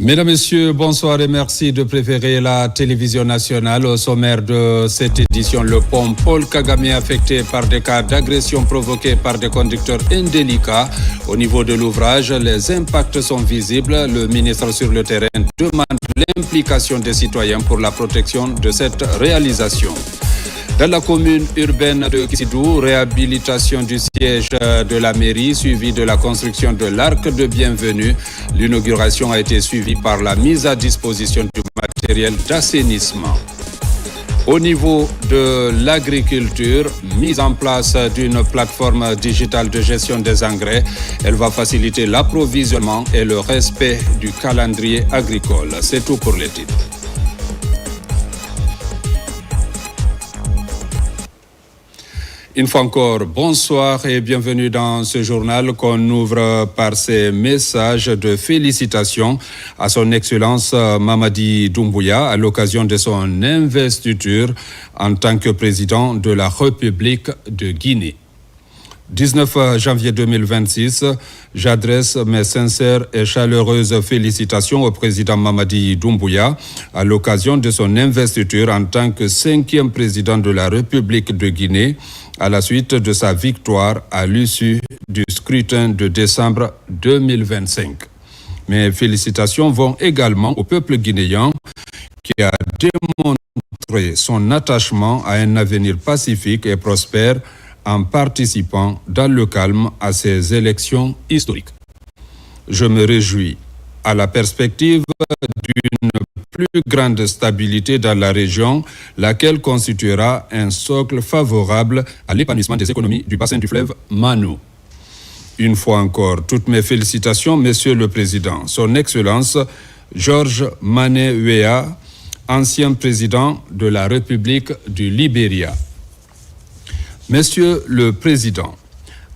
Mesdames, Messieurs, bonsoir et merci de préférer la télévision nationale. Au sommaire de cette édition, le pont Paul Kagame affecté par des cas d'agression provoqués par des conducteurs indélicats. Au niveau de l'ouvrage, les impacts sont visibles. Le ministre sur le terrain demande l'implication des citoyens pour la protection de cette réalisation. Dans la commune urbaine de Kissidou, réhabilitation du siège de la mairie suivie de la construction de l'arc de bienvenue. L'inauguration a été suivie par la mise à disposition du matériel d'assainissement. Au niveau de l'agriculture, mise en place d'une plateforme digitale de gestion des engrais. Elle va faciliter l'approvisionnement et le respect du calendrier agricole. C'est tout pour les titres. Une fois encore, bonsoir et bienvenue dans ce journal qu'on ouvre par ces messages de félicitations à son Excellence Mamadi Doumbouya à l'occasion de son investiture en tant que président de la République de Guinée. 19 janvier 2026, j'adresse mes sincères et chaleureuses félicitations au président Mamadi Doumbouya à l'occasion de son investiture en tant que 5e président de la République de Guinée à la suite de sa victoire à l'issue du scrutin de décembre 2025. Mes félicitations vont également au peuple guinéen qui a démontré son attachement à un avenir pacifique et prospère en participant dans le calme à ces élections historiques. Je me réjouis à la perspective d'une plus grande stabilité dans la région, laquelle constituera un socle favorable à l'épanouissement des économies du bassin du fleuve Manu. Une fois encore, toutes mes félicitations, Monsieur le Président, Son Excellence George Mané Weah, ancien président de la République du Libéria. Monsieur le Président,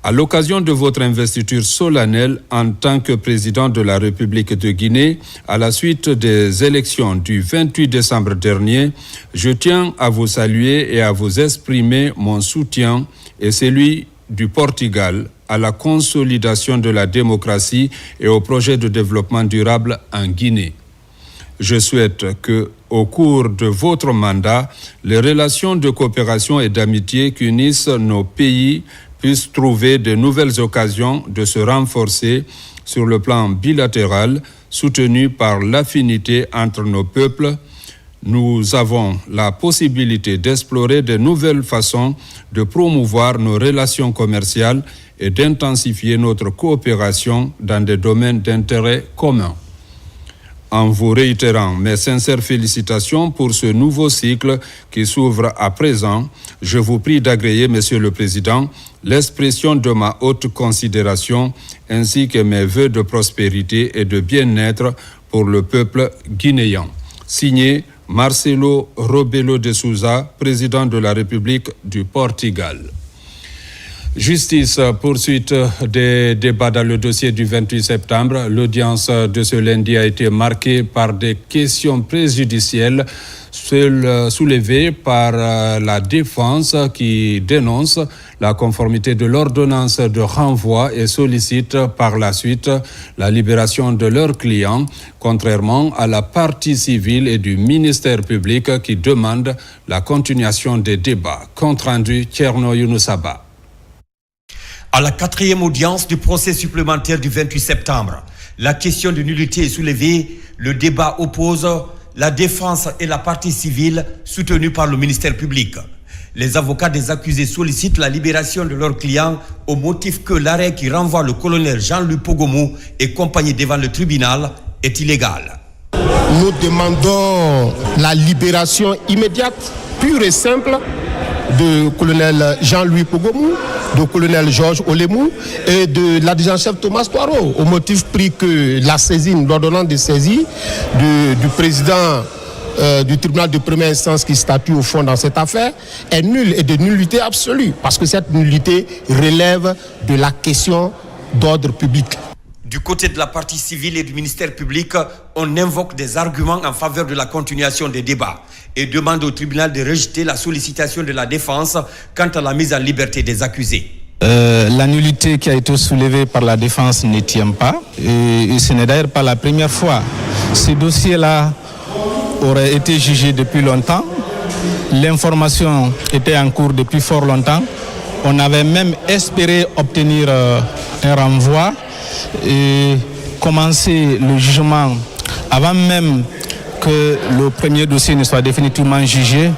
à l'occasion de votre investiture solennelle en tant que président de la République de Guinée, à la suite des élections du 28 décembre dernier, je tiens à vous saluer et à vous exprimer mon soutien et celui du Portugal à la consolidation de la démocratie et au projet de développement durable en Guinée. Je souhaite que, au cours de votre mandat, les relations de coopération et d'amitié qui unissent nos pays puissent trouver de nouvelles occasions de se renforcer sur le plan bilatéral, soutenu par l'affinité entre nos peuples. Nous avons la possibilité d'explorer de nouvelles façons de promouvoir nos relations commerciales et d'intensifier notre coopération dans des domaines d'intérêt commun. En vous réitérant mes sincères félicitations pour ce nouveau cycle qui s'ouvre à présent, je vous prie d'agréer, Monsieur le Président, l'expression de ma haute considération ainsi que mes vœux de prospérité et de bien-être pour le peuple guinéen. Signé Marcelo Rebelo de Sousa, président de la République du Portugal. Justice, poursuite des débats dans le dossier du 28 septembre. L'audience de ce lundi a été marquée par des questions préjudicielles soulevées par la défense qui dénonce la conformité de l'ordonnance de renvoi et sollicite par la suite la libération de leurs clients, contrairement à la partie civile et du ministère public qui demande la continuation des débats. Compte rendu, Thierno Younoussaba. À la 4e audience du procès supplémentaire du 28 septembre, la question de nullité est soulevée. Le débat oppose la défense et la partie civile soutenue par le ministère public. Les avocats des accusés sollicitent la libération de leurs clients au motif que l'arrêt qui renvoie le colonel Jean-Louis Pogomou et compagnie devant le tribunal est illégal. Nous demandons la libération immédiate, pure et simple, de colonel Jean-Louis Pogomou, de colonel Georges Olemou et de l'adjudant-chef Thomas Toiro, au motif pris que la saisine, l'ordonnance de saisie du président du tribunal de première instance qui statue au fond dans cette affaire est nulle et de nullité absolue, parce que cette nullité relève de la question d'ordre public. Du côté de la partie civile et du ministère public, on invoque des arguments en faveur de la continuation des débats et demande au tribunal de rejeter la sollicitation de la défense quant à la mise en liberté des accusés. La nullité qui a été soulevée par la défense ne tient pas. Et ce n'est d'ailleurs pas la première fois. Ce dossier-là aurait été jugé depuis longtemps. L'information était en cours depuis fort longtemps. On avait même espéré obtenir un renvoi et commencer le jugement avant même que le premier dossier ne soit définitivement jugé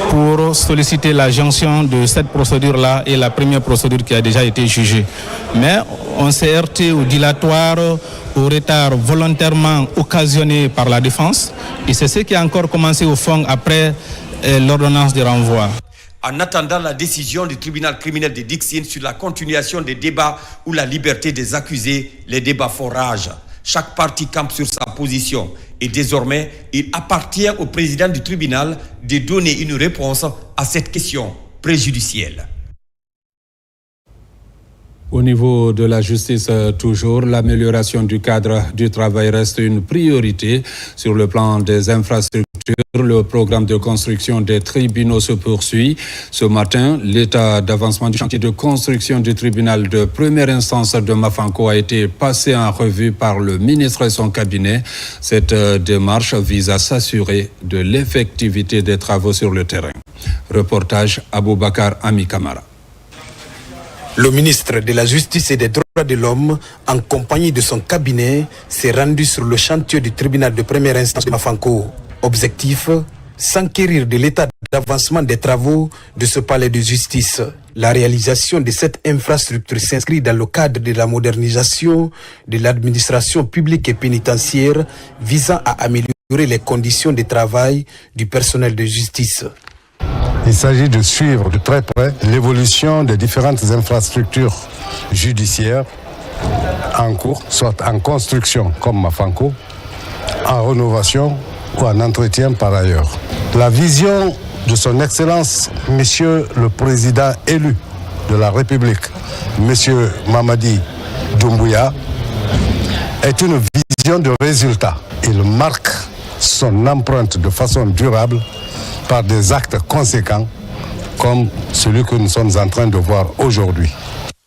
pour solliciter la jonction de cette procédure-là et la première procédure qui a déjà été jugée. Mais on s'est heurté au dilatoire, au retard volontairement occasionné par la défense et c'est ce qui a encore commencé au fond après l'ordonnance de renvoi. En attendant la décision du tribunal criminel de Dixine sur la continuation des débats ou la liberté des accusés, les débats font rage. Chaque partie campe sur sa position et désormais, il appartient au président du tribunal de donner une réponse à cette question préjudicielle. Au niveau de la justice, toujours, l'amélioration du cadre du travail reste une priorité. Sur le plan des infrastructures, le programme de construction des tribunaux se poursuit. Ce matin, l'état d'avancement du chantier de construction du tribunal de première instance de Mafanko a été passé en revue par le ministre et son cabinet. Cette démarche vise à s'assurer de l'effectivité des travaux sur le terrain. Reportage Aboubakar Ami Kamara. Le ministre de la Justice et des Droits de l'Homme, en compagnie de son cabinet, s'est rendu sur le chantier du tribunal de première instance de Mafanko. Objectif, s'enquérir de l'état d'avancement des travaux de ce palais de justice. La réalisation de cette infrastructure s'inscrit dans le cadre de la modernisation de l'administration publique et pénitentiaire visant à améliorer les conditions de travail du personnel de justice. Il s'agit de suivre de très près l'évolution des différentes infrastructures judiciaires en cours, soit en construction comme Mafanko, en rénovation ou en entretien par ailleurs. La vision de son Excellence, Monsieur le Président élu de la République, Monsieur Mamadi Doumbouya, est une vision de résultat. Il marque son empreinte de façon durable par des actes conséquents comme celui que nous sommes en train de voir aujourd'hui.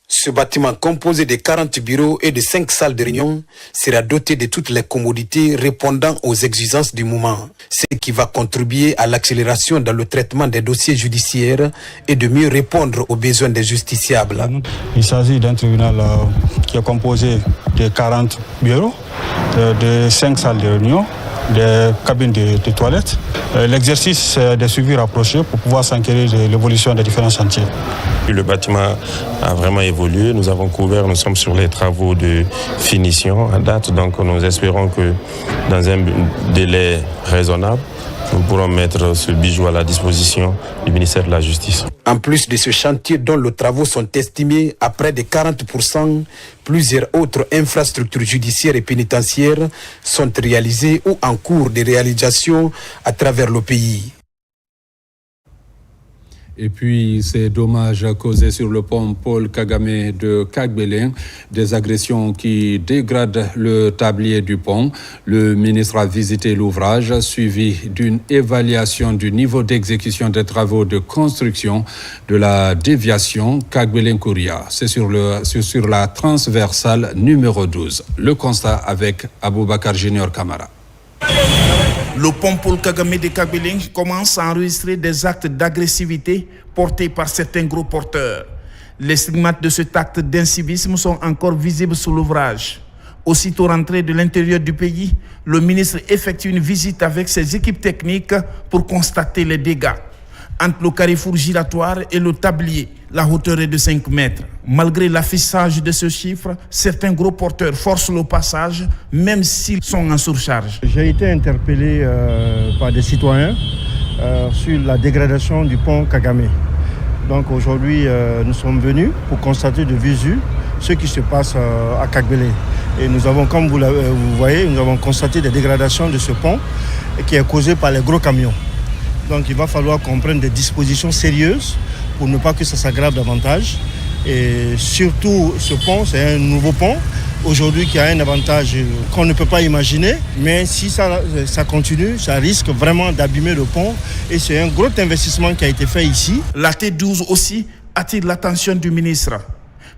Ce bâtiment composé de 40 bureaux et de 5 salles de réunion sera doté de toutes les commodités répondant aux exigences du moment, ce qui va contribuer à l'accélération dans le traitement des dossiers judiciaires et de mieux répondre aux besoins des justiciables. Il s'agit d'un tribunal qui est composé de 40 bureaux, de 5 salles de réunion, des cabines de toilettes. L'exercice des suivis rapprochés pour pouvoir s'enquérir de l'évolution des différents chantiers. Le bâtiment a vraiment évolué. Nous sommes sur les travaux de finition à date. Donc nous espérons que dans un délai raisonnable, nous pourrons mettre ce bijou à la disposition du ministère de la Justice. En plus de ce chantier dont les travaux sont estimés à près de 40%, plusieurs autres infrastructures judiciaires et pénitentiaires sont réalisées ou en cours de réalisation à travers le pays. Et puis, ces dommages causés sur le pont Paul Kagame de Kagbele, des agressions qui dégradent le tablier du pont. Le ministre a visité l'ouvrage, suivi d'une évaluation du niveau d'exécution des travaux de construction de la déviation Kagbele-Kouria. C'est sur la transversale numéro 12. Le constat avec Aboubakar Junior Kamara. Le pont Paul Kagame de Kagbele commence à enregistrer des actes d'agressivité portés par certains gros porteurs. Les stigmates de cet acte d'incivisme sont encore visibles sur l'ouvrage. Aussitôt rentré de l'intérieur du pays, le ministre effectue une visite avec ses équipes techniques pour constater les dégâts. Entre le carrefour giratoire et le tablier, la hauteur est de 5 mètres. Malgré l'affichage de ce chiffre, certains gros porteurs forcent le passage, même s'ils sont en surcharge. J'ai été interpellé par des citoyens sur la dégradation du pont Kagame. Donc aujourd'hui, nous sommes venus pour constater de visu ce qui se passe à Kagbele. Et nous avons, comme vous voyez, nous avons constaté des dégradations de ce pont qui est causé par les gros camions. Donc il va falloir qu'on prenne des dispositions sérieuses pour ne pas que ça s'aggrave davantage. Et surtout, ce pont, c'est un nouveau pont, aujourd'hui qui a un avantage qu'on ne peut pas imaginer. Mais si ça continue, ça risque vraiment d'abîmer le pont. Et c'est un gros investissement qui a été fait ici. La T12 aussi attire l'attention du ministre.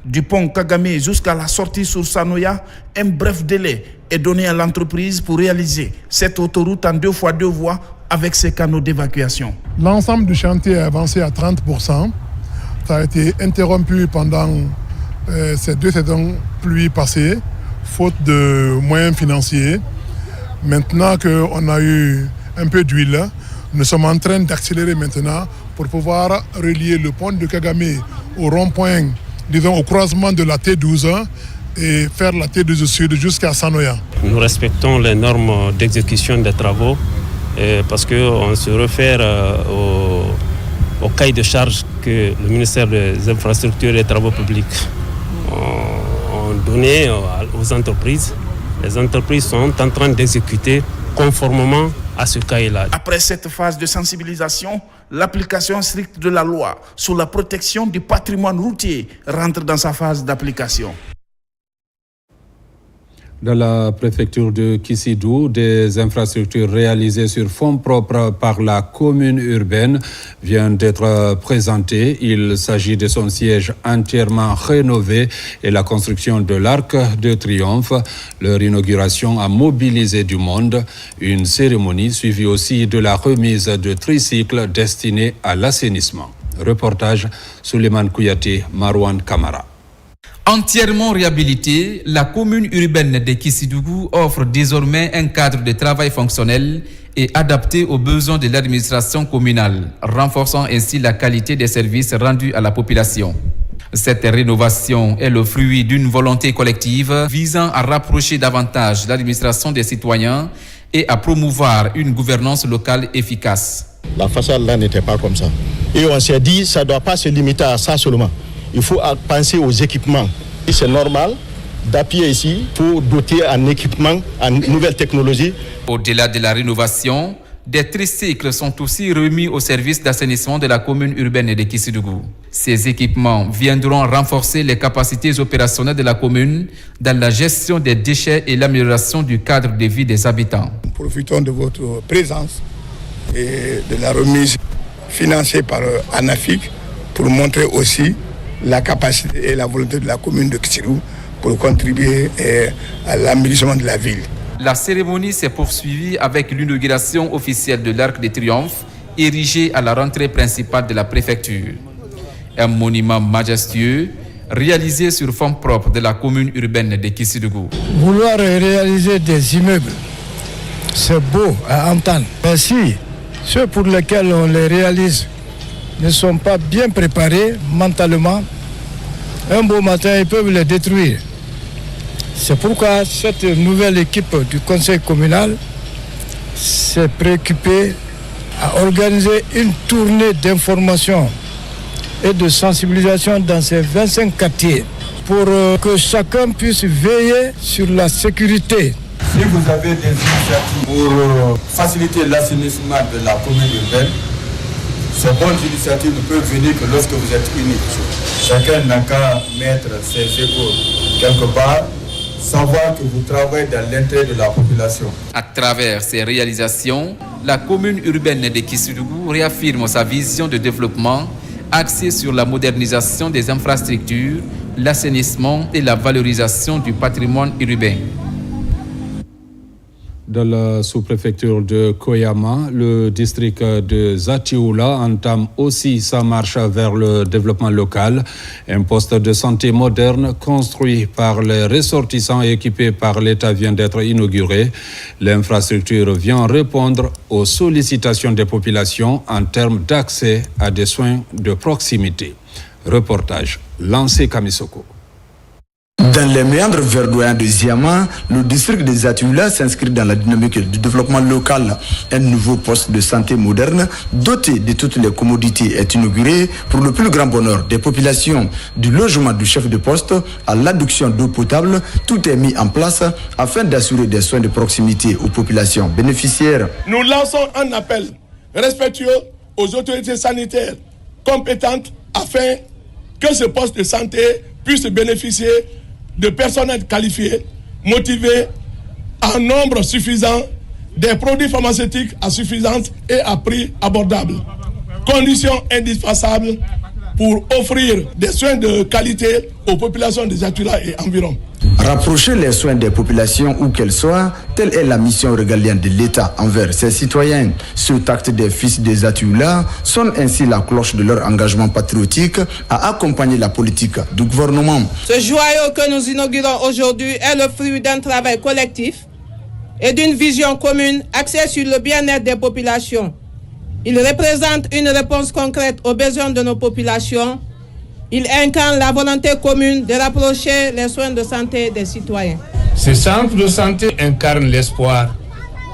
Du pont Kagame jusqu'à la sortie sur Sanoya, un bref délai est donné à l'entreprise pour réaliser cette autoroute en 2x2 voies avec ses canaux d'évacuation. L'ensemble du chantier a avancé à 30%. Ça a été interrompu pendant ces 2 saisons pluies passées, faute de moyens financiers. Maintenant qu'on a eu un peu d'huile, nous sommes en train d'accélérer maintenant pour pouvoir relier le pont de Kagame au rond-point, disons au croisement de la T12 et faire la T12 Sud jusqu'à Sanoya. Nous respectons les normes d'exécution des travaux parce qu'on se réfère au cahier de charge que le ministère des Infrastructures et des Travaux publics ont donné aux entreprises. Les entreprises sont en train d'exécuter conformément à ce cahier-là. Après cette phase de sensibilisation, l'application stricte de la loi sur la protection du patrimoine routier rentre dans sa phase d'application. Dans la préfecture de Kisidou, des infrastructures réalisées sur fonds propres par la commune urbaine viennent d'être présentées. Il s'agit de son siège entièrement rénové et la construction de l'Arc de Triomphe. Leur inauguration a mobilisé du monde. Une cérémonie suivie aussi de la remise de tricycles destinés à l'assainissement. Reportage Souleymane Kouyaté, Marouane Kamara. Entièrement réhabilitée, la commune urbaine de Kissidougou offre désormais un cadre de travail fonctionnel et adapté aux besoins de l'administration communale, renforçant ainsi la qualité des services rendus à la population. Cette rénovation est le fruit d'une volonté collective visant à rapprocher davantage l'administration des citoyens et à promouvoir une gouvernance locale efficace. La façade là n'était pas comme ça. Et on s'est dit, ça ne doit pas se limiter à ça seulement. Il faut penser aux équipements. Et c'est normal d'appuyer ici pour doter en équipement, en nouvelles technologies. Au-delà de la rénovation, des tricycles sont aussi remis au service d'assainissement de la commune urbaine de Kissidougou. Ces équipements viendront renforcer les capacités opérationnelles de la commune dans la gestion des déchets et l'amélioration du cadre de vie des habitants. Nous profitons de votre présence et de la remise financée par ANAFIC pour montrer aussi la capacité et la volonté de la commune de Kissidougou pour contribuer à l'embellissement de la ville. La cérémonie s'est poursuivie avec l'inauguration officielle de l'Arc de Triomphe, érigé à la rentrée principale de la préfecture. Un monument majestueux réalisé sur fonds propres de la commune urbaine de Kissidougou. Vouloir réaliser des immeubles, c'est beau à entendre. Mais si ceux pour lesquels on les réalise ne sont pas bien préparés mentalement, un beau matin, ils peuvent les détruire. C'est pourquoi cette nouvelle équipe du conseil communal s'est préoccupée à organiser une tournée d'information et de sensibilisation dans ces 25 quartiers pour que chacun puisse veiller sur la sécurité. Si vous avez des initiatives pour faciliter l'assainissement de la commune urbaine, ces bonnes initiatives ne peuvent venir que lorsque vous êtes unis. Chacun n'a qu'à mettre ses épaules quelque part, savoir que vous travaillez dans l'intérêt de la population. À travers ces réalisations, la commune urbaine de Kissidougou réaffirme sa vision de développement axée sur la modernisation des infrastructures, l'assainissement et la valorisation du patrimoine urbain. Dans la sous-préfecture de Koyama, le district de Zatioula entame aussi sa marche vers le développement local. Un poste de santé moderne construit par les ressortissants et équipé par l'État vient d'être inauguré. L'infrastructure vient répondre aux sollicitations des populations en termes d'accès à des soins de proximité. Reportage Lancé Kamisoko. Dans les méandres verdoyants de Ziama, le district de Zatioula s'inscrit dans la dynamique du développement local. Un nouveau poste de santé moderne, doté de toutes les commodités, est inauguré pour le plus grand bonheur des populations. Du logement du chef de poste à l'adduction d'eau potable, tout est mis en place afin d'assurer des soins de proximité aux populations bénéficiaires. Nous lançons un appel respectueux aux autorités sanitaires compétentes afin que ce poste de santé puisse bénéficier de personnel qualifié, motivé, en nombre suffisant, des produits pharmaceutiques à suffisance et à prix abordable. Condition indispensable, pour offrir des soins de qualité aux populations des Atula et environ. Rapprocher les soins des populations où qu'elles soient, telle est la mission régalienne de l'État envers ses citoyens. Cet acte des fils des Atula sonne ainsi la cloche de leur engagement patriotique à accompagner la politique du gouvernement. Ce joyau que nous inaugurons aujourd'hui est le fruit d'un travail collectif et d'une vision commune axée sur le bien-être des populations. Il représente une réponse concrète aux besoins de nos populations. Il incarne la volonté commune de rapprocher les soins de santé des citoyens. Ce centre de santé incarne l'espoir,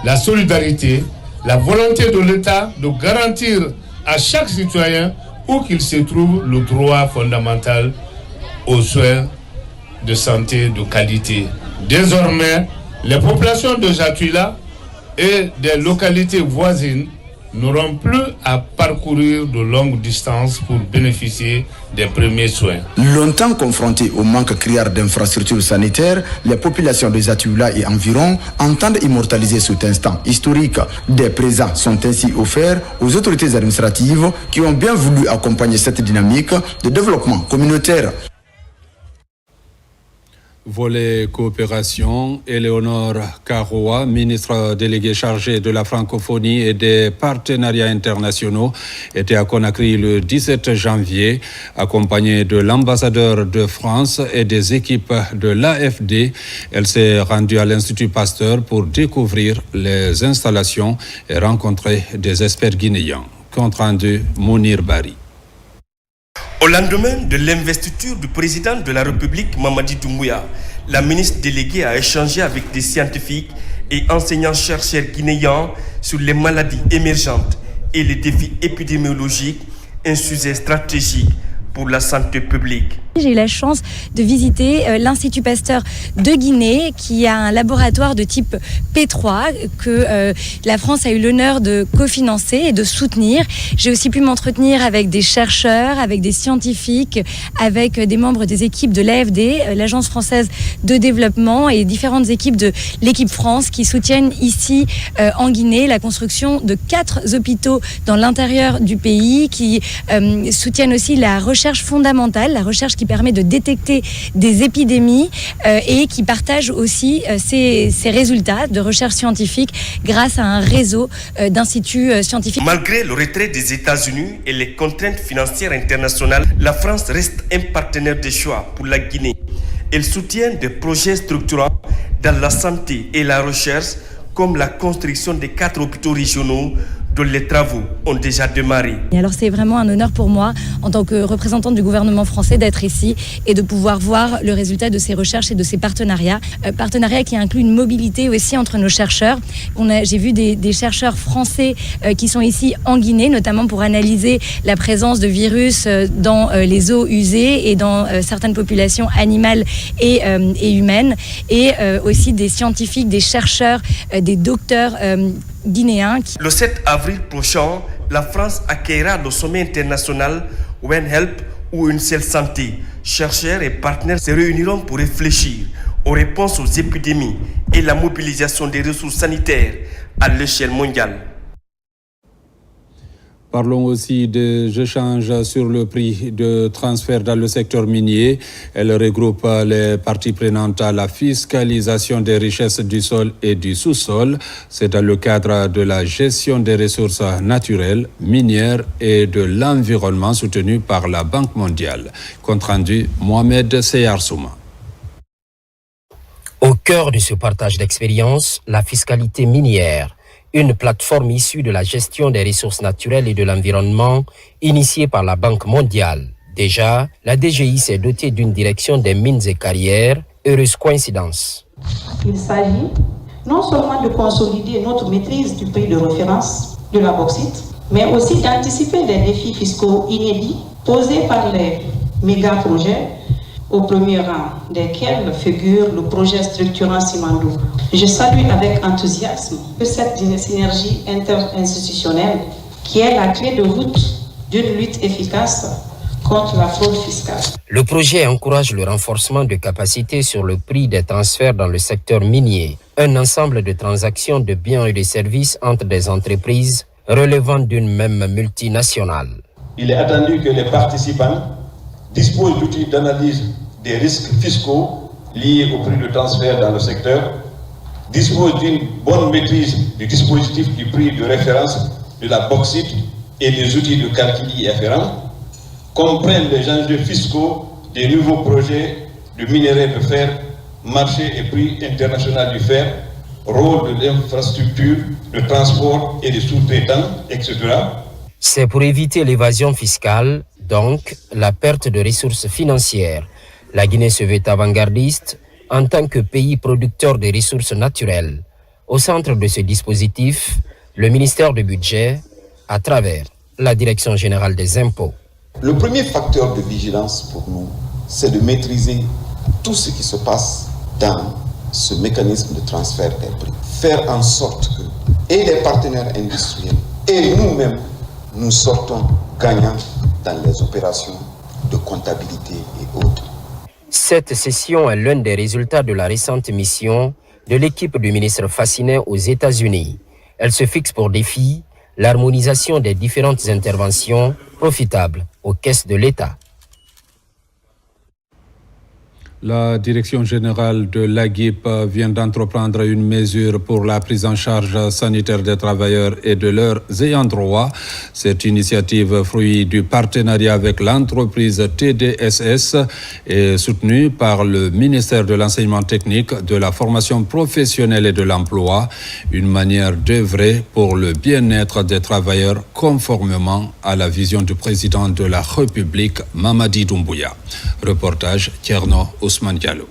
la solidarité, la volonté de l'État de garantir à chaque citoyen, où qu'il se trouve, le droit fondamental aux soins de santé de qualité. Désormais, les populations de Jatouila et des localités voisines n'auront plus à parcourir de longues distances pour bénéficier des premiers soins. Longtemps confrontées au manque criard d'infrastructures sanitaires, les populations de Jatouila et environ entendent immortaliser cet instant historique. Des présents sont ainsi offerts aux autorités administratives qui ont bien voulu accompagner cette dynamique de développement communautaire. Volet coopération, Éléonore Carrois, ministre déléguée chargée de la francophonie et des partenariats internationaux, était à Conakry le 17 janvier, accompagnée de l'ambassadeur de France et des équipes de l'AFD. Elle s'est rendue à l'Institut Pasteur pour découvrir les installations et rencontrer des experts guinéens. Compte rendu Mounir Bari. Au lendemain de l'investiture du président de la République, Mamadi Doumbouya, la ministre déléguée a échangé avec des scientifiques et enseignants-chercheurs guinéens sur les maladies émergentes et les défis épidémiologiques, un sujet stratégique pour la santé publique. J'ai eu la chance de visiter l'Institut Pasteur de Guinée, qui a un laboratoire de type P3 que la France a eu l'honneur de cofinancer et de soutenir. J'ai aussi pu m'entretenir avec des chercheurs, avec des scientifiques, avec des membres des équipes de l'AFD, l'Agence française de développement, et différentes équipes de l'équipe France qui soutiennent ici en Guinée la construction de 4 hôpitaux dans l'intérieur du pays, qui soutiennent aussi la recherche fondamentale, la recherche qui permet de détecter des épidémies et qui partage aussi ces résultats de recherche scientifique grâce à un réseau d'instituts scientifiques. Malgré le retrait des États-Unis et les contraintes financières internationales, la France reste un partenaire de choix pour la Guinée. Elle soutient des projets structurants dans la santé et la recherche, comme la construction des 4 hôpitaux régionaux dont les travaux ont déjà démarré. Et alors c'est vraiment un honneur pour moi, en tant que représentante du gouvernement français, d'être ici et de pouvoir voir le résultat de ces recherches et de ces partenariats. Partenariats qui incluent une mobilité aussi entre nos chercheurs. J'ai vu des chercheurs français qui sont ici en Guinée, notamment pour analyser la présence de virus dans les eaux usées et dans certaines populations animales et humaines. Et aussi des scientifiques, des chercheurs, des docteurs guinéens. Le 7 avril prochain, la France accueillera le sommet international One Health, où une seule santé. Chercheurs et partenaires se réuniront pour réfléchir aux réponses aux épidémies et la mobilisation des ressources sanitaires à l'échelle mondiale. Parlons aussi des échanges sur le prix de transfert dans le secteur minier. Elle regroupe les parties prenantes à la fiscalisation des richesses du sol et du sous-sol. C'est dans le cadre de la gestion des ressources naturelles, minières et de l'environnement soutenu par la Banque mondiale. Compte rendu, Mohamed Seyarsouma. Au cœur de ce partage d'expérience, la fiscalité minière, une plateforme issue de la gestion des ressources naturelles et de l'environnement initiée par la Banque mondiale. Déjà, la DGI s'est dotée d'une direction des mines et carrières. Heureuse coïncidence. Il s'agit non seulement de consolider notre maîtrise du prix de référence de la bauxite, mais aussi d'anticiper les défis fiscaux inédits posés par les méga-projets, au premier rang desquels figure le projet structurant Simandou. Je salue avec enthousiasme cette synergie interinstitutionnelle qui est la clé de voûte d'une lutte efficace contre la fraude fiscale. Le projet encourage le renforcement de capacités sur le prix des transferts dans le secteur minier, un ensemble de transactions de biens et de services entre des entreprises relevant d'une même multinationale. il est attendu que les participants disposent d'outils d'analyse des risques fiscaux liés au prix de transfert dans le secteur, disposent d'une bonne maîtrise du dispositif du prix de référence de la bauxite et des outils de calcul y afférents, comprennent les enjeux fiscaux des nouveaux projets de minerai de fer, marché et prix international du fer, rôle de l'infrastructure, de transport et de sous-traitants, etc. C'est pour éviter l'évasion fiscale, donc la perte de ressources financières. La Guinée se veut avant-gardiste en tant que pays producteur de ressources naturelles. Au centre de ce dispositif, le ministère du Budget, à travers la Direction générale des impôts. Le premier facteur de vigilance pour nous, c'est de maîtriser tout ce qui se passe dans ce mécanisme de transfert des prix. Faire en sorte que et les partenaires industriels et nous-mêmes, nous sortons gagnants dans les opérations de comptabilité et autres. Cette session est l'un des résultats de la récente mission de l'équipe du ministre Fassinet aux États-Unis. Elle se fixe pour défi l'harmonisation des différentes interventions profitables aux caisses de l'État. La Direction générale de l'AGIP vient d'entreprendre une mesure pour la prise en charge sanitaire des travailleurs et de leurs ayants droit. Cette initiative, fruit du partenariat avec l'entreprise TDSS, est soutenue par le ministère de l'Enseignement technique, de la formation professionnelle et de l'emploi, une manière d'œuvrer pour le bien-être des travailleurs conformément à la vision du président de la République, Mamadi Doumbouya. Reportage Tierno Ousmane Diallo.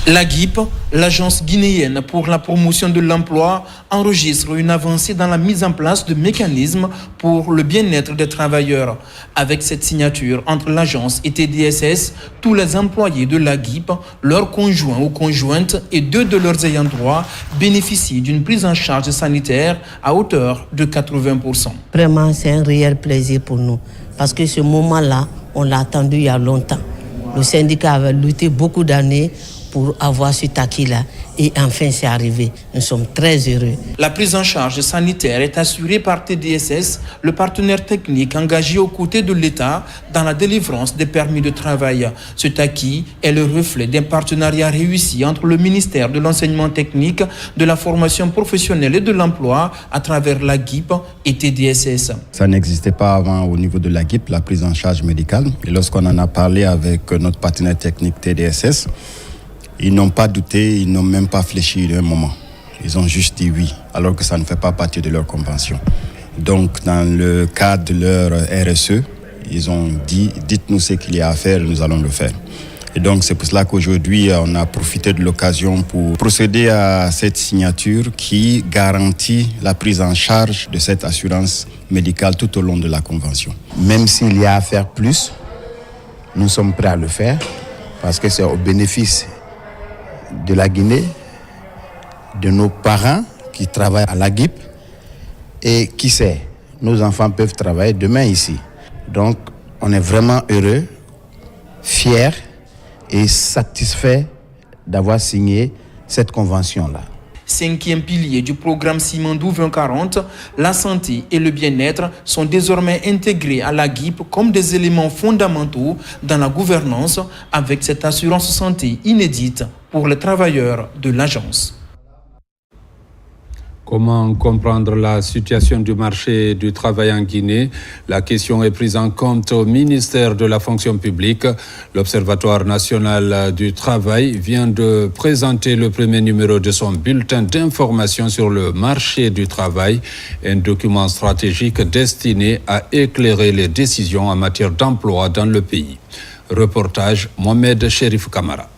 L'AGIP, l'Agence guinéenne pour la promotion de l'emploi, enregistre une avancée dans la mise en place de mécanismes pour le bien-être des travailleurs. Avec cette signature entre l'agence et TDSS, tous les employés de l'AGIP, leurs conjoints ou conjointes et deux de leurs ayants droit bénéficient d'une prise en charge sanitaire à hauteur de 80%. Vraiment, c'est un réel plaisir pour nous parce que ce moment-là, on l'a attendu il y a longtemps. Le syndicat avait lutté beaucoup d'années pour avoir ce acquis-là. Et enfin, c'est arrivé. Nous sommes très heureux. La prise en charge sanitaire est assurée par TDSS, le partenaire technique engagé aux côtés de l'État dans la délivrance des permis de travail. Cet acquis est le reflet d'un partenariat réussi entre le ministère de l'Enseignement technique, de la formation professionnelle et de l'emploi à travers l'AGIP et TDSS. Ça n'existait pas avant au niveau de l'AGIP, la prise en charge médicale. Et lorsqu'on en a parlé avec notre partenaire technique TDSS, ils n'ont pas douté, ils n'ont même pas fléchi d'un moment. Ils ont juste dit oui, alors que ça ne fait pas partie de leur convention. Donc, dans le cadre de leur RSE, ils ont dit, dites-nous ce qu'il y a à faire, nous allons le faire. Et donc, c'est pour cela qu'aujourd'hui, on a profité de l'occasion pour procéder à cette signature qui garantit la prise en charge de cette assurance médicale tout au long de la convention. Même s'il y a à faire plus, nous sommes prêts à le faire parce que c'est au bénéfice de la Guinée, de nos parents qui travaillent à l'AGIP et qui sait, nos enfants peuvent travailler demain ici. Donc, on est vraiment heureux, fiers et satisfaits d'avoir signé cette convention-là. 5e pilier du programme Simandou 2040, la santé et le bien-être sont désormais intégrés à l'AGIP comme des éléments fondamentaux dans la gouvernance avec cette assurance santé inédite pour les travailleurs de l'agence. Comment comprendre la situation du marché du travail en Guinée? La question est prise en compte au ministère de la fonction publique. L'Observatoire national du travail vient de présenter le premier numéro de son bulletin d'information sur le marché du travail, un document stratégique destiné à éclairer les décisions en matière d'emploi dans le pays. Reportage Mohamed Cherif Kamara.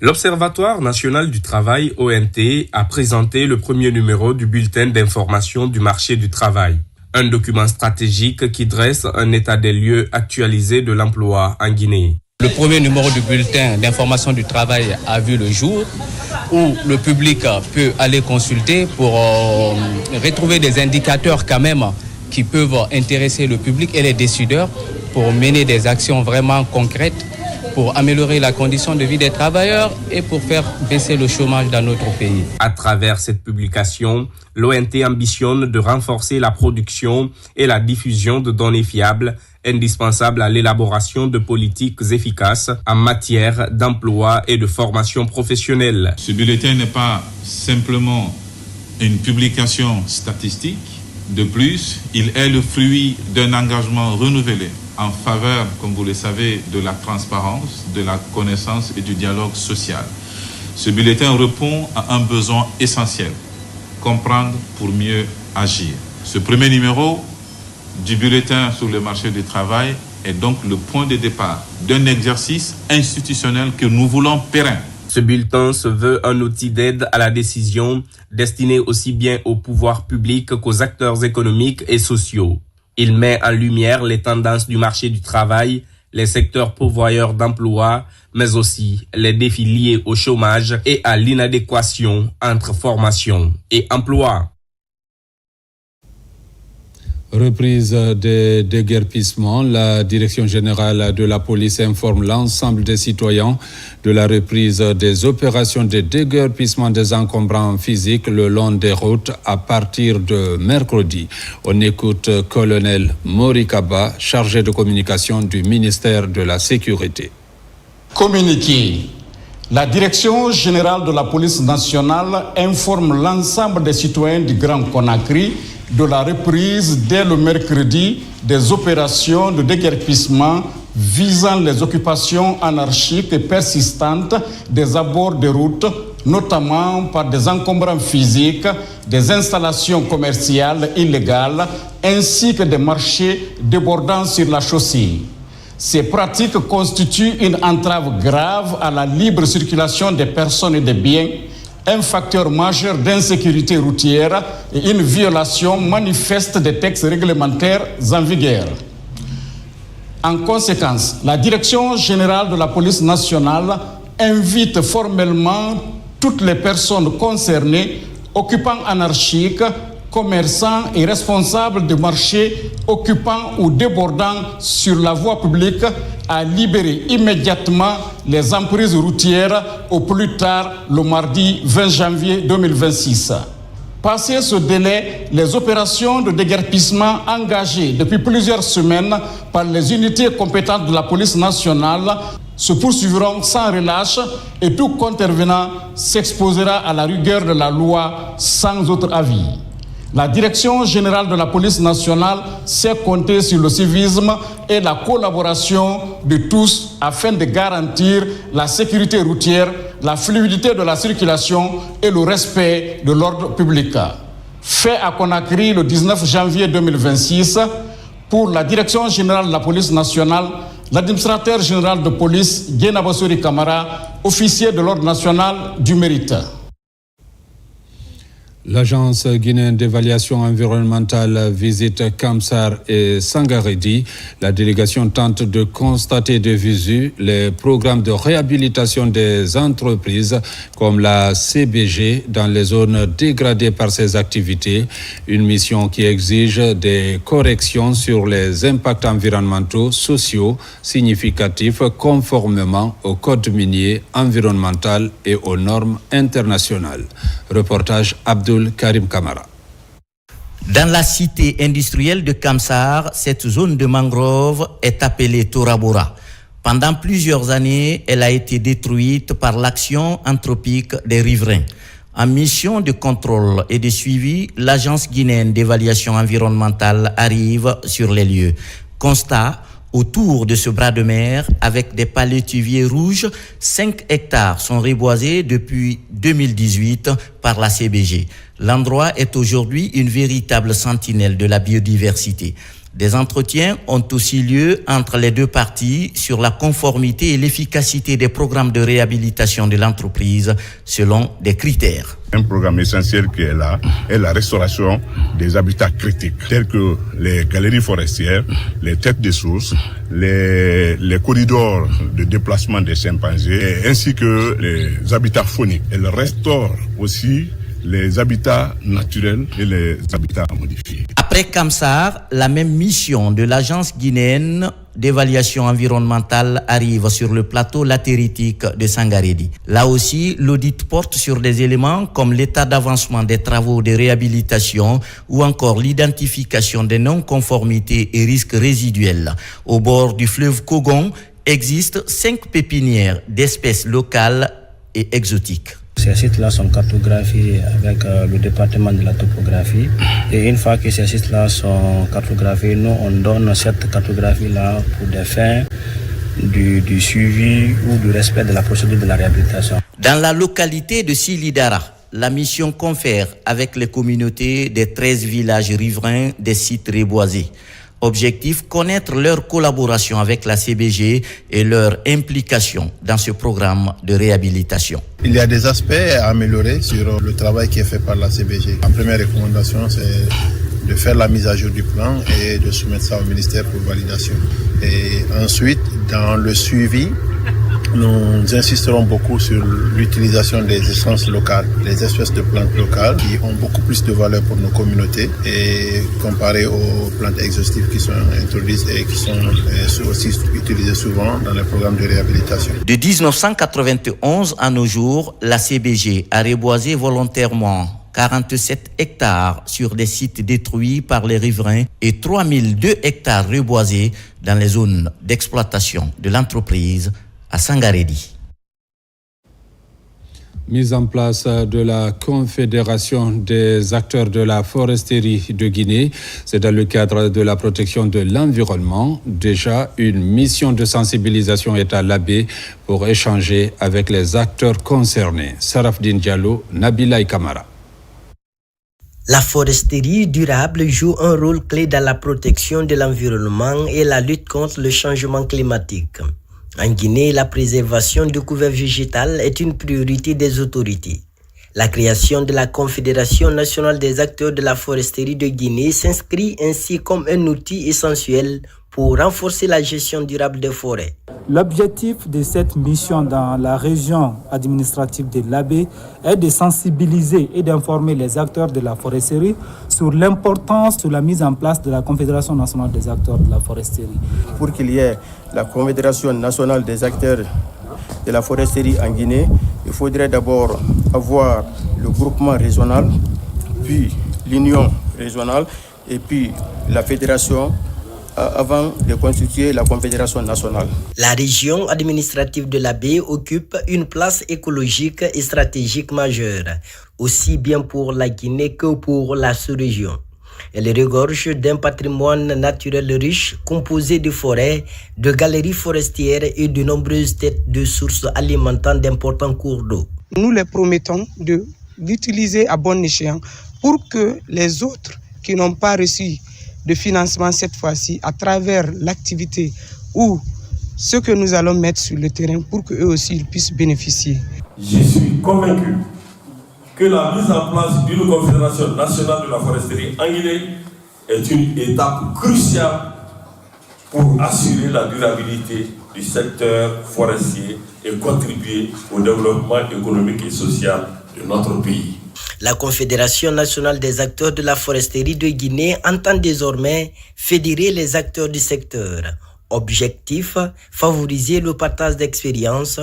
L'Observatoire national du travail, ONT, a présenté le premier numéro du bulletin d'information du marché du travail. Un document stratégique qui dresse un état des lieux actualisé de l'emploi en Guinée. Le premier numéro du bulletin d'information du travail a vu le jour où le public peut aller consulter pour retrouver des indicateurs quand même qui peuvent intéresser le public et les décideurs pour mener des actions vraiment concrètes pour améliorer la condition de vie des travailleurs et pour faire baisser le chômage dans notre pays. À travers cette publication, l'ONT ambitionne de renforcer la production et la diffusion de données fiables indispensables à l'élaboration de politiques efficaces en matière d'emploi et de formation professionnelle. Ce bulletin n'est pas simplement une publication statistique. De plus, il est le fruit d'un engagement renouvelé en faveur, comme vous le savez, de la transparence, de la connaissance et du dialogue social. Ce bulletin répond à un besoin essentiel, comprendre pour mieux agir. Ce premier numéro du bulletin sur le marché du travail est donc le point de départ d'un exercice institutionnel que nous voulons pérenne. Ce bulletin se veut un outil d'aide à la décision destiné aussi bien au pouvoir public qu'aux acteurs économiques et sociaux. Il met en lumière les tendances du marché du travail, les secteurs pourvoyeurs d'emploi, mais aussi les défis liés au chômage et à l'inadéquation entre formation et emploi. Reprise des déguerpissements, la Direction générale de la police informe l'ensemble des citoyens de la reprise des opérations de déguerpissement des encombrants physiques le long des routes à partir de mercredi. On écoute colonel Morikaba, chargé de communication du ministère de la Sécurité. Communiqué. La Direction générale de la police nationale informe l'ensemble des citoyens du Grand Conakry de la reprise dès le mercredi des opérations de déguerpissement visant les occupations anarchiques et persistantes des abords des routes, notamment par des encombrants physiques, des installations commerciales illégales, ainsi que des marchés débordant sur la chaussée. Ces pratiques constituent une entrave grave à la libre circulation des personnes et des biens, un facteur majeur d'insécurité routière et une violation manifeste des textes réglementaires en vigueur. En conséquence, la Direction générale de la police nationale invite formellement toutes les personnes concernées, occupants anarchiques, commerçants et responsables de marchés occupant ou débordant sur la voie publique à libérer immédiatement les emprises routières au plus tard le mardi 20 janvier 2026. Passé ce délai, les opérations de déguerpissement engagées depuis plusieurs semaines par les unités compétentes de la police nationale se poursuivront sans relâche et tout contrevenant s'exposera à la rigueur de la loi sans autre avis. La Direction générale de la police nationale sait compter sur le civisme et la collaboration de tous afin de garantir la sécurité routière, la fluidité de la circulation et le respect de l'ordre public. Fait à Conakry le 19 janvier 2026, pour la Direction générale de la police nationale, l'administrateur général de police, Guénabassori Camara, officier de l'ordre national du mérite. L'agence guinéenne d'évaluation environnementale visite Kamsar et Sangaredi. La délégation tente de constater de visu les programmes de réhabilitation des entreprises comme la CBG dans les zones dégradées par ces activités. Une mission qui exige des corrections sur les impacts environnementaux, sociaux significatifs conformément au code minier environnemental et aux normes internationales. Reportage Abdul Karim Kamara. Dans la cité industrielle de Kamsar, cette zone de mangrove est appelée Torabora. Pendant plusieurs années, elle a été détruite par l'action anthropique des riverains. En mission de contrôle et de suivi, l'agence guinéenne d'évaluation environnementale arrive sur les lieux. Constat: autour de ce bras de mer, avec des palétuviers rouges, 5 hectares sont reboisés depuis 2018 par la CBG. L'endroit est aujourd'hui une véritable sentinelle de la biodiversité. Des entretiens ont aussi lieu entre les deux parties sur la conformité et l'efficacité des programmes de réhabilitation de l'entreprise selon des critères. Un programme essentiel qui est là est la restauration des habitats critiques, tels que les galeries forestières, les têtes de source, les corridors de déplacement des chimpanzés, ainsi que les habitats fauniques. Elle restaure aussi les habitats naturels et les habitats modifiés. Après Kamsar, la même mission de l'agence guinéenne d'évaluation environnementale arrive sur le plateau latéritique de Sangarédi. Là aussi, l'audit porte sur des éléments comme l'état d'avancement des travaux de réhabilitation ou encore l'identification des non-conformités et risques résiduels. Au bord du fleuve Kogon existent 5 pépinières d'espèces locales et exotiques. Ces sites-là sont cartographiés avec le département de la topographie. Et une fois que ces sites-là sont cartographiés, nous, on donne cette cartographie-là pour des fins du suivi ou du respect de la procédure de la réhabilitation. Dans la localité de Silidara, la mission confère avec les communautés des 13 villages riverains des sites reboisés. Objectif, connaître leur collaboration avec la CBG et leur implication dans ce programme de réhabilitation. Il y a des aspects à améliorer sur le travail qui est fait par la CBG. La première recommandation, c'est de faire la mise à jour du plan et de soumettre ça au ministère pour validation. Et ensuite, dans le suivi, nous insisterons beaucoup sur l'utilisation des essences locales, les espèces de plantes locales qui ont beaucoup plus de valeur pour nos communautés et comparé aux plantes exhaustives qui sont introduites et qui sont aussi utilisées souvent dans les programmes de réhabilitation. De 1991 à nos jours, la CBG a reboisé volontairement 47 hectares sur des sites détruits par les riverains et 3002 hectares reboisés dans les zones d'exploitation de l'entreprise à Sangarédi. Mise en place de la Confédération des acteurs de la foresterie de Guinée. C'est dans le cadre de la protection de l'environnement. Déjà, une mission de sensibilisation est à l'Abbé pour échanger avec les acteurs concernés. Sarafdine Diallo, Nabila Kamara. La foresterie durable joue un rôle clé dans la protection de l'environnement et la lutte contre le changement climatique. En Guinée, la préservation du couvert végétal est une priorité des autorités. La création de la Confédération nationale des acteurs de la foresterie de Guinée s'inscrit ainsi comme un outil essentiel pour renforcer la gestion durable des forêts. L'objectif de cette mission dans la région administrative de l'Abbé est de sensibiliser et d'informer les acteurs de la foresterie sur l'importance de la mise en place de la Confédération nationale des acteurs de la foresterie. Pour qu'il y ait la Confédération nationale des acteurs de la foresterie en Guinée, il faudrait d'abord avoir le groupement régional, puis l'union régionale et puis la fédération avant de constituer la Confédération nationale. La région administrative de l'Abbé occupe une place écologique et stratégique majeure, aussi bien pour la Guinée que pour la sous-région. Elle regorge d'un patrimoine naturel riche composé de forêts, de galeries forestières et de nombreuses têtes de sources alimentant d'importants cours d'eau. Nous les promettons d'utiliser à bon escient pour que les autres qui n'ont pas reçu de financement cette fois-ci à travers l'activité ou ce que nous allons mettre sur le terrain pour qu'eux aussi ils puissent bénéficier. Je suis convaincu que la mise en place d'une Confédération nationale de la foresterie en Guinée est une étape cruciale pour assurer la durabilité du secteur forestier et contribuer au développement économique et social de notre pays. La Confédération nationale des acteurs de la foresterie de Guinée entend désormais fédérer les acteurs du secteur. Objectif, favoriser le partage d'expériences,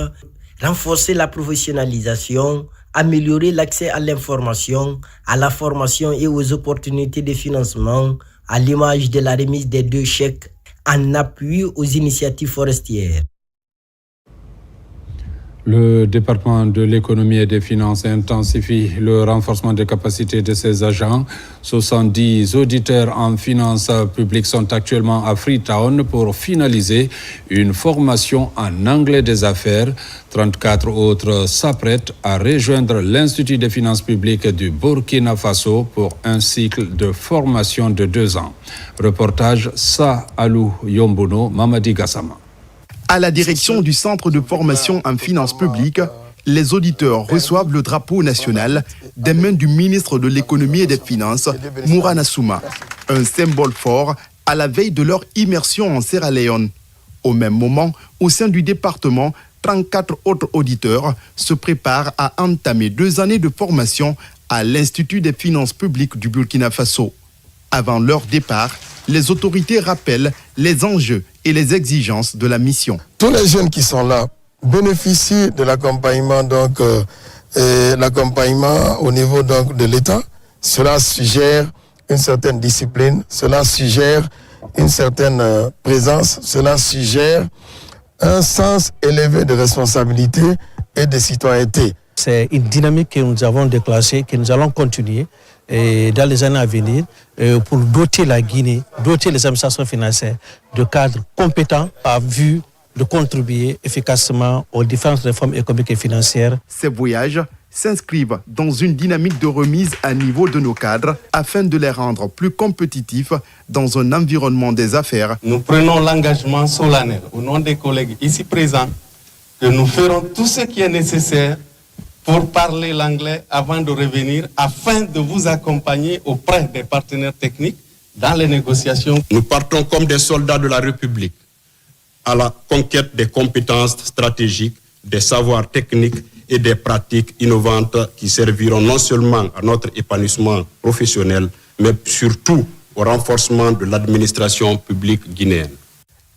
renforcer la professionnalisation, améliorer l'accès à l'information, à la formation et aux opportunités de financement, à l'image de la remise des 2 chèques en appui aux initiatives forestières. Le département de l'économie et des finances intensifie le renforcement des capacités de ses agents. 70 auditeurs en finances publiques sont actuellement à Freetown pour finaliser une formation en anglais des affaires. 34 autres s'apprêtent à rejoindre l'Institut des finances publiques du Burkina Faso pour un cycle de formation de 2 ans. Reportage Sa Alou Yombono, Mamadi Gassama. À la direction du Centre de formation en finances publiques, les auditeurs reçoivent le drapeau national des mains du ministre de l'économie et des finances, Mourana Souma, un symbole fort à la veille de leur immersion en Sierra Leone. Au même moment, au sein du département, 34 autres auditeurs se préparent à entamer 2 années de formation à l'Institut des finances publiques du Burkina Faso. Avant leur départ, les autorités rappellent les enjeux et les exigences de la mission. Tous les jeunes qui sont là bénéficient de l'accompagnement l'accompagnement au niveau donc de l'État. Cela suggère une certaine discipline, cela suggère une certaine présence, cela suggère un sens élevé de responsabilité et de citoyenneté. C'est une dynamique que nous avons déclenchée, que nous allons continuer dans les années à venir pour doter la Guinée, doter les administrations financières de cadres compétents à vue de contribuer efficacement aux différentes réformes économiques et financières. Ces voyages s'inscrivent dans une dynamique de remise à niveau de nos cadres afin de les rendre plus compétitifs dans un environnement des affaires. Nous prenons l'engagement solennel au nom des collègues ici présents que nous ferons tout ce qui est nécessaire pour parler l'anglais avant de revenir afin de vous accompagner auprès des partenaires techniques dans les négociations. Nous partons comme des soldats de la République à la conquête des compétences stratégiques, des savoirs techniques et des pratiques innovantes qui serviront non seulement à notre épanouissement professionnel, mais surtout au renforcement de l'administration publique guinéenne.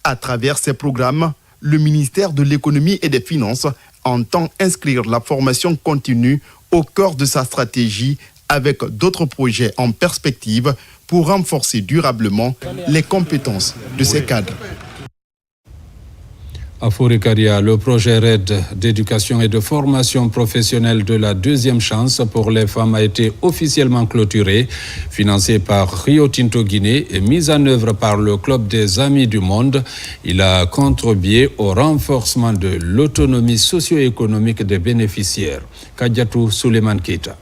À travers ces programmes, le ministère de l'Économie et des Finances entend inscrire la formation continue au cœur de sa stratégie avec d'autres projets en perspective pour renforcer durablement les compétences de ces cadres. À Fourekaria, le projet RED d'éducation et de formation professionnelle de la deuxième chance pour les femmes a été officiellement clôturé, financé par Rio Tinto Guinée et mis en œuvre par le Club des Amis du Monde. Il a contribué au renforcement de l'autonomie socio-économique des bénéficiaires. Kadiatou Suleiman Keita.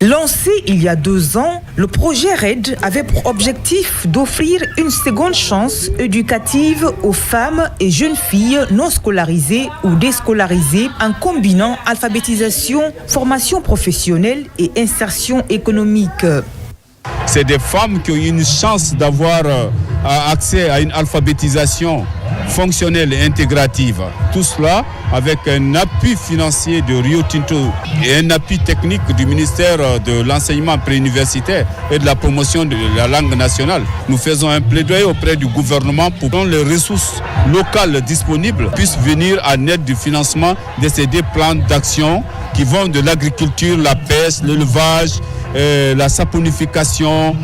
Lancé il y a 2 ans, le projet RED avait pour objectif d'offrir une seconde chance éducative aux femmes et jeunes filles non scolarisées ou déscolarisées en combinant alphabétisation, formation professionnelle et insertion économique. C'est des femmes qui ont eu une chance d'avoir accès à une alphabétisation fonctionnelle et intégrative. Tout cela avec un appui financier de Rio Tinto et un appui technique du ministère de l'enseignement préuniversitaire et de la promotion de la langue nationale. Nous faisons un plaidoyer auprès du gouvernement pour que les ressources locales disponibles puissent venir en aide du financement de ces 2 plans d'action qui vont de l'agriculture, la pêche, l'élevage, la saponification,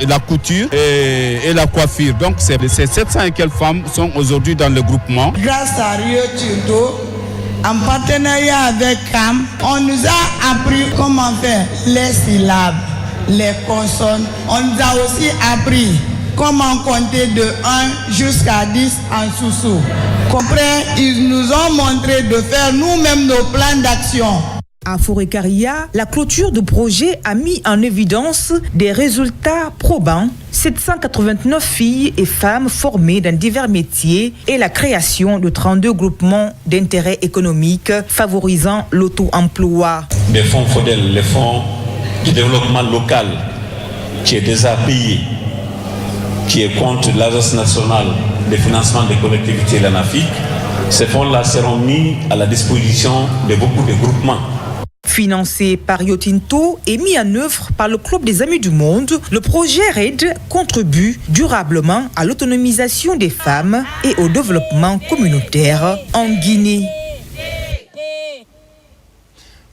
la couture et la coiffure. Donc ces 700 et quelques femmes sont aujourd'hui dans le groupement. Grâce à Rio Tinto, en partenariat avec CAM, on nous a appris comment faire les syllabes, les consonnes. On nous a aussi appris comment compter de 1 jusqu'à 10 en sous-sous. Après, ils nous ont montré de faire nous-mêmes nos plans d'action. À Fourekaria, la clôture du projet a mis en évidence des résultats probants. 789 filles et femmes formées dans divers métiers et la création de 32 groupements d'intérêt économique favorisant l'auto-emploi. Les fonds FODEL, les fonds de développement local qui est déjà payé, qui est contre l'Agence nationale de financement des collectivités, l'ANAFIC, ces fonds-là seront mis à la disposition de beaucoup de groupements. Financé par Rio Tinto et mis en œuvre par le Club des Amis du Monde, le projet RED contribue durablement à l'autonomisation des femmes et au développement communautaire en Guinée.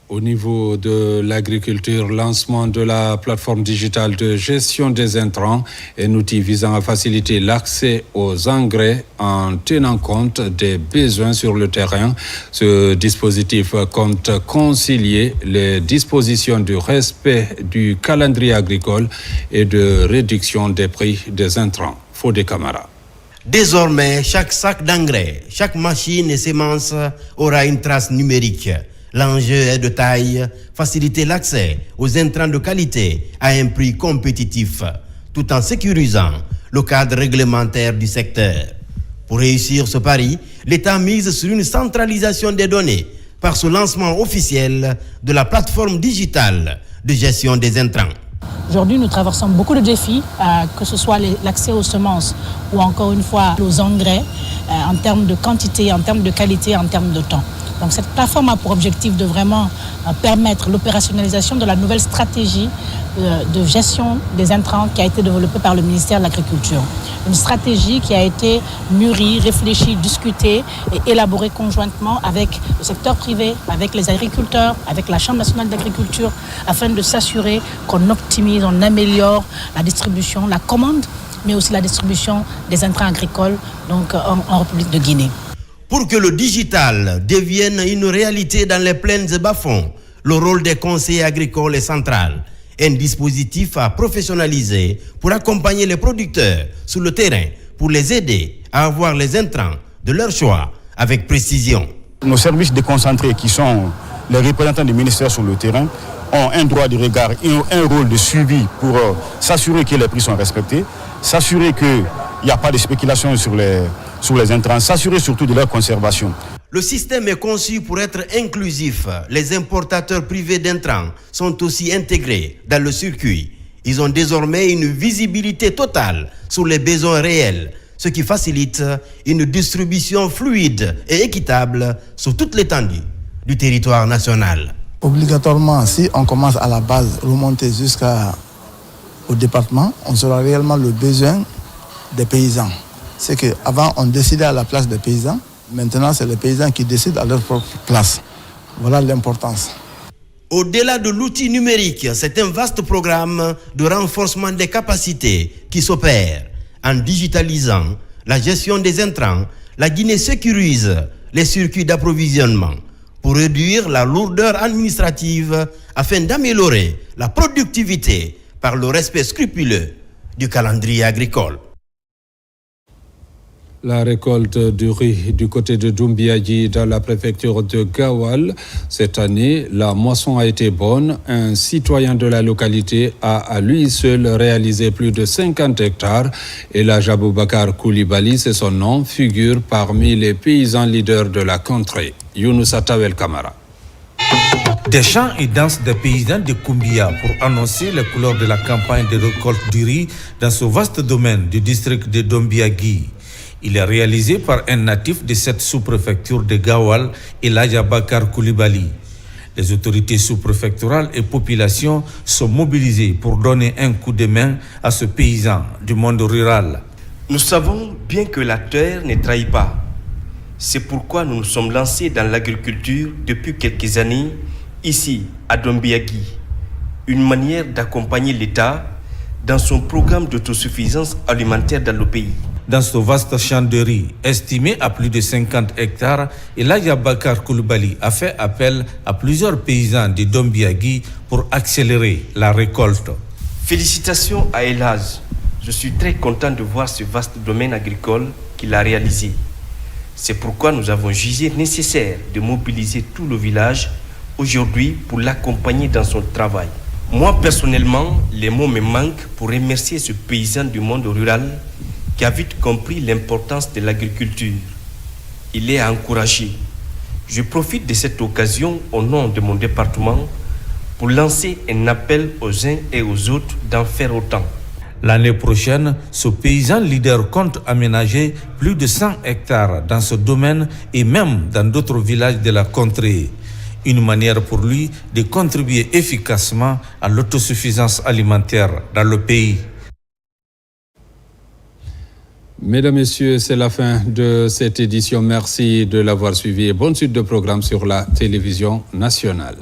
Au niveau de l'agriculture, lancement de la plateforme digitale de gestion des intrants, un outil visant à faciliter l'accès aux engrais en tenant compte des besoins sur le terrain. Ce dispositif compte concilier les dispositions du respect du calendrier agricole et de réduction des prix des intrants. Fodé Camara. Désormais, chaque sac d'engrais, chaque machine et semence aura une trace numérique. L'enjeu est de taille, faciliter l'accès aux intrants de qualité à un prix compétitif, tout en sécurisant le cadre réglementaire du secteur. Pour réussir ce pari, l'État mise sur une centralisation des données par ce lancement officiel de la plateforme digitale de gestion des intrants. Aujourd'hui, nous traversons beaucoup de défis, que ce soit l'accès aux semences ou encore une fois aux engrais, en termes de quantité, en termes de qualité, en termes de temps. Donc cette plateforme a pour objectif de vraiment permettre l'opérationnalisation de la nouvelle stratégie de gestion des intrants qui a été développée par le ministère de l'Agriculture. Une stratégie qui a été mûrie, réfléchie, discutée et élaborée conjointement avec le secteur privé, avec les agriculteurs, avec la Chambre nationale d'agriculture, afin de s'assurer qu'on optimise, on améliore la distribution, la commande, mais aussi la distribution des intrants agricoles donc, en République de Guinée. Pour que le digital devienne une réalité dans les plaines et bas-fonds, le rôle des conseillers agricoles est central. Un dispositif à professionnaliser pour accompagner les producteurs sur le terrain, pour les aider à avoir les intrants de leur choix avec précision. Nos services déconcentrés qui sont les représentants du ministère sur le terrain ont un droit de regard et un rôle de suivi pour s'assurer que les prix sont respectés, s'assurer qu'il n'y a pas de spéculation sur les intrants, s'assurer surtout de leur conservation. Le système est conçu pour être inclusif. Les importateurs privés d'intrants sont aussi intégrés dans le circuit. Ils ont désormais une visibilité totale sur les besoins réels, ce qui facilite une distribution fluide et équitable sur toute l'étendue du territoire national. Obligatoirement, si on commence à la base, remonter jusqu'au département, on saura réellement le besoin des paysans. C'est qu'avant, on décidait à la place des paysans. Maintenant, c'est les paysans qui décident à leur propre place. Voilà l'importance. Au-delà de l'outil numérique, c'est un vaste programme de renforcement des capacités qui s'opère. En digitalisant la gestion des intrants, la Guinée sécurise les circuits d'approvisionnement pour réduire la lourdeur administrative afin d'améliorer la productivité par le respect scrupuleux du calendrier agricole. La récolte du riz du côté de Doumbiaji dans la préfecture de Gawal. Cette année, la moisson a été bonne. Un citoyen de la localité a à lui seul réalisé plus de 50 hectares. Et la Aboubakar Koulibaly, c'est son nom, figure parmi les paysans leaders de la contrée. Younousa Tawel Kamara. Des chants et danses des paysans de Koumbia pour annoncer les couleurs de la campagne de récolte du riz dans ce vaste domaine du district de Doumbiagui. Il est réalisé par un natif de cette sous-préfecture de Gawal, Elijah Bakar Koulibaly. Les autorités sous-préfectorales et populations sont mobilisées pour donner un coup de main à ce paysan du monde rural. Nous savons bien que la terre ne trahit pas. C'est pourquoi nous nous sommes lancés dans l'agriculture depuis quelques années, ici à Doumbiagui. Une manière d'accompagner l'État dans son programme d'autosuffisance alimentaire dans le pays. Dans ce vaste champ de riz, estimé à plus de 50 hectares, Elijah Bakar Koulibaly a fait appel à plusieurs paysans de Doumbiagui pour accélérer la récolte. Félicitations à Elhaj. Je suis très content de voir ce vaste domaine agricole qu'il a réalisé. C'est pourquoi nous avons jugé nécessaire de mobiliser tout le village aujourd'hui pour l'accompagner dans son travail. Moi, personnellement, les mots me manquent pour remercier ce paysan du monde rural qui a vite compris l'importance de l'agriculture. Il est à encourager. Je profite de cette occasion au nom de mon département pour lancer un appel aux uns et aux autres d'en faire autant. L'année prochaine, ce paysan leader compte aménager plus de 100 hectares dans ce domaine et même dans d'autres villages de la contrée. Une manière pour lui de contribuer efficacement à l'autosuffisance alimentaire dans le pays. Mesdames, Messieurs, c'est la fin de cette édition. Merci de l'avoir suivi et bonne suite de programmes sur la télévision nationale.